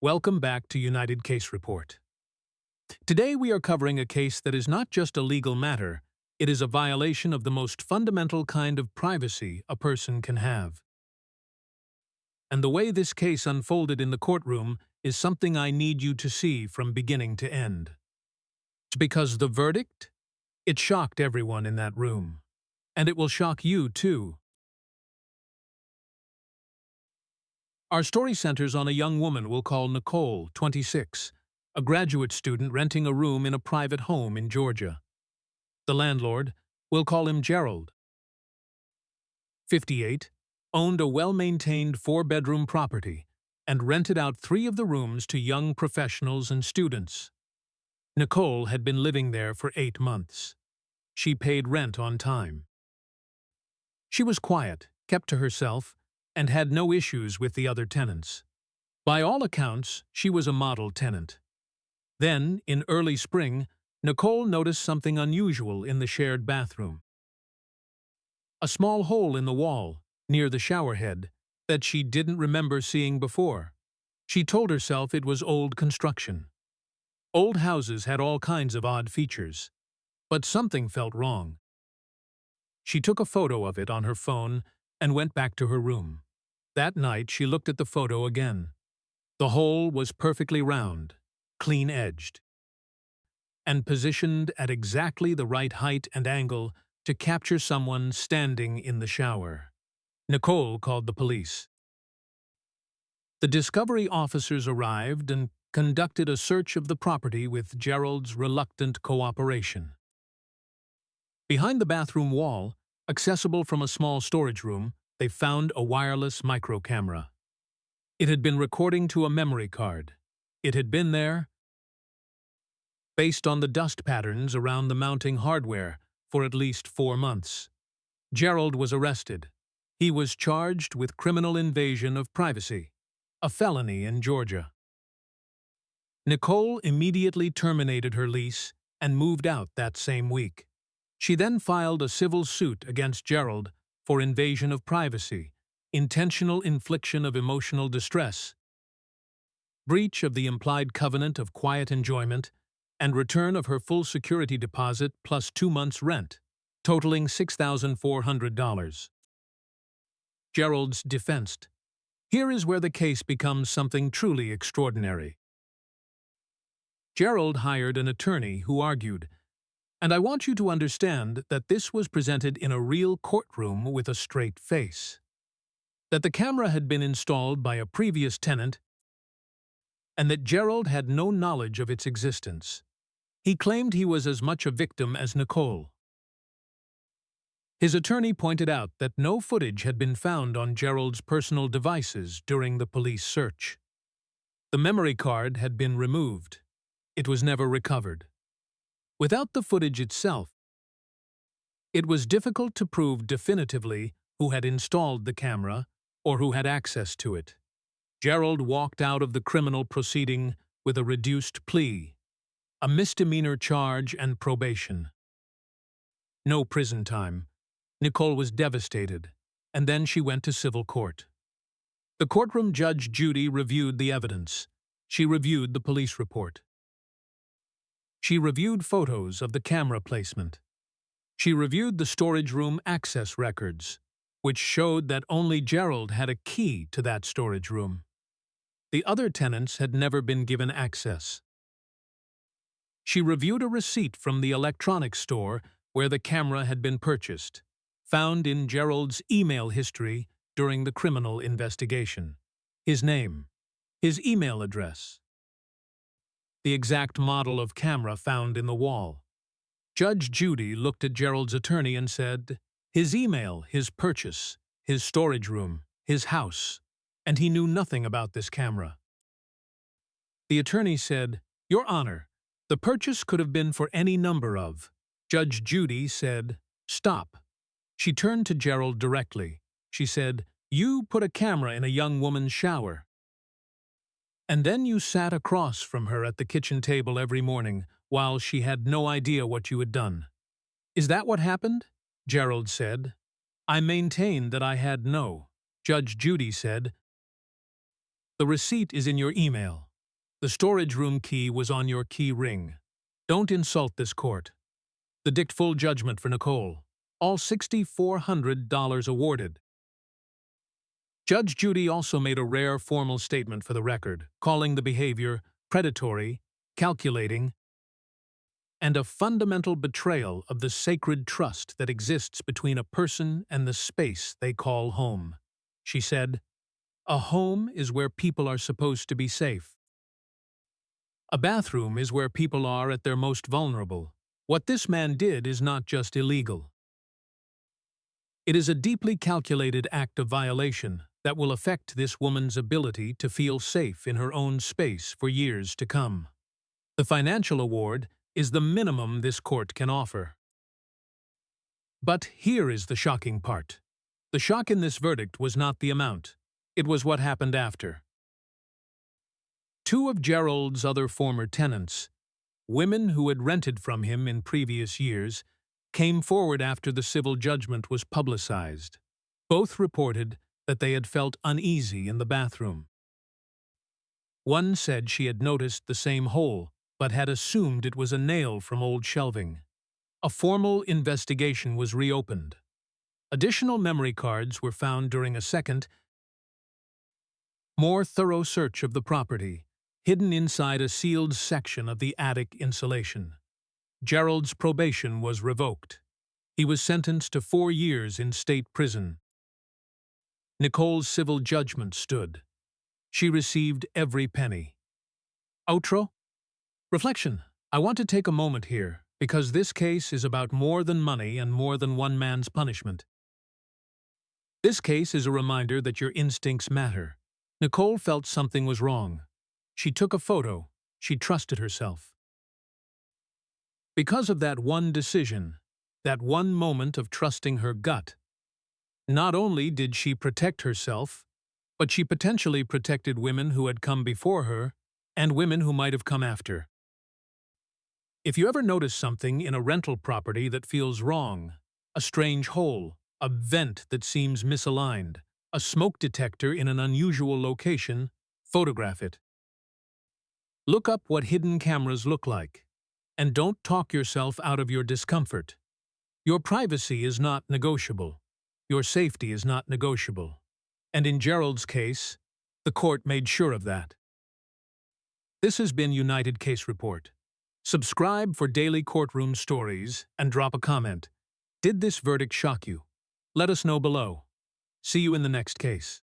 Welcome back to United Case Report. Today we are covering a case that is not just a legal matter, it is a violation of the most fundamental kind of privacy a person can have. And the way this case unfolded in the courtroom is something I need you to see from beginning to end. It's because the verdict? It shocked everyone in that room. And it will shock you too. Our story centers on a young woman we'll call Nicole, 26, a graduate student renting a room in a private home in Georgia. The landlord, we'll call him Gerald, 58, owned a well-maintained 4-bedroom property and rented out 3 of the rooms to young professionals and students. Nicole had been living there for 8 months. She paid rent on time. She was quiet, kept to herself, and had no issues with the other tenants. By all accounts, she was a model tenant. Then, in early spring, Nicole noticed something unusual in the shared bathroom. A small hole in the wall, near the shower head, that she didn't remember seeing before. She told herself it was old construction. Old houses had all kinds of odd features. But something felt wrong. She took a photo of it on her phone and went back to her room. That night she looked at the photo again. The hole was perfectly round, clean-edged, and positioned at exactly the right height and angle to capture someone standing in the shower. Nicole called the police. The discovery officers arrived and conducted a search of the property with Gerald's reluctant cooperation. Behind the bathroom wall, accessible from a small storage room, they found a wireless micro camera. It had been recording to a memory card. It had been there, based on the dust patterns around the mounting hardware, for at least 4 months. Gerald was arrested. He was charged with criminal invasion of privacy, a felony in Georgia. Nicole immediately terminated her lease and moved out that same week. She then filed a civil suit against Gerald for invasion of privacy, intentional infliction of emotional distress, breach of the implied covenant of quiet enjoyment, and return of her full security deposit plus 2 months' rent, totaling $6,400. Gerald's defense. Here is where the case becomes something truly extraordinary. Gerald hired an attorney who argued, and I want you to understand that this was presented in a real courtroom with a straight face, that the camera had been installed by a previous tenant, and that Gerald had no knowledge of its existence. He claimed he was as much a victim as Nicole. His attorney pointed out that no footage had been found on Gerald's personal devices during the police search. The memory card had been removed. It was never recovered. Without the footage itself, it was difficult to prove definitively who had installed the camera or who had access to it. Gerald walked out of the criminal proceeding with a reduced plea, a misdemeanor charge and probation. No prison time. Nicole was devastated, and then she went to civil court. The courtroom Judge Judy reviewed the evidence. She reviewed the police report. She reviewed photos of the camera placement. She reviewed the storage room access records, which showed that only Gerald had a key to that storage room. The other tenants had never been given access. She reviewed a receipt from the electronics store where the camera had been purchased, found in Gerald's email history during the criminal investigation. His name, his email address, the exact model of camera found in the wall. Judge Judy looked at Gerald's attorney and said, his email, his purchase, his storage room, his house, and he knew nothing about this camera. The attorney said, Your Honor, the purchase could have been for any number of. Judge Judy said, Stop. She turned to Gerald directly. She said, You put a camera in a young woman's shower. And then you sat across from her at the kitchen table every morning while she had no idea what you had done. Is that what happened? Gerald said. I maintain that I had no. Judge Judy said, The receipt is in your email. The storage room key was on your key ring. Don't insult this court. The dict full judgment for Nicole. All $6,400 awarded. Judge Judy also made a rare formal statement for the record, calling the behavior predatory, calculating, and a fundamental betrayal of the sacred trust that exists between a person and the space they call home. She said, "A home is where people are supposed to be safe. A bathroom is where people are at their most vulnerable. What this man did is not just illegal. It is a deeply calculated act of violation that will affect this woman's ability to feel safe in her own space for years to come. The financial award is the minimum this court can offer." But here is the shocking part. The shock in this verdict was not the amount. It was what happened after. Two of Gerald's other former tenants, women who had rented from him in previous years, came forward after the civil judgment was publicized. Both reported that they had felt uneasy in the bathroom. One said she had noticed the same hole, but had assumed it was a nail from old shelving. A formal investigation was reopened. Additional memory cards were found during a second, more thorough search of the property, hidden inside a sealed section of the attic insulation. Gerald's probation was revoked. He was sentenced to 4 years in state prison. Nicole's civil judgment stood. She received every penny. Outro? Reflection. I want to take a moment here, because this case is about more than money and more than one man's punishment. This case is a reminder that your instincts matter. Nicole felt something was wrong. She took a photo. She trusted herself. Because of that one decision, that one moment of trusting her gut, not only did she protect herself, but she potentially protected women who had come before her and women who might have come after. If you ever notice something in a rental property that feels wrong, a strange hole, a vent that seems misaligned, a smoke detector in an unusual location, photograph it. Look up what hidden cameras look like, and don't talk yourself out of your discomfort. Your privacy is not negotiable. Your safety is not negotiable. And in Gerald's case, the court made sure of that. This has been United Case Report. Subscribe for daily courtroom stories and drop a comment. Did this verdict shock you? Let us know below. See you in the next case.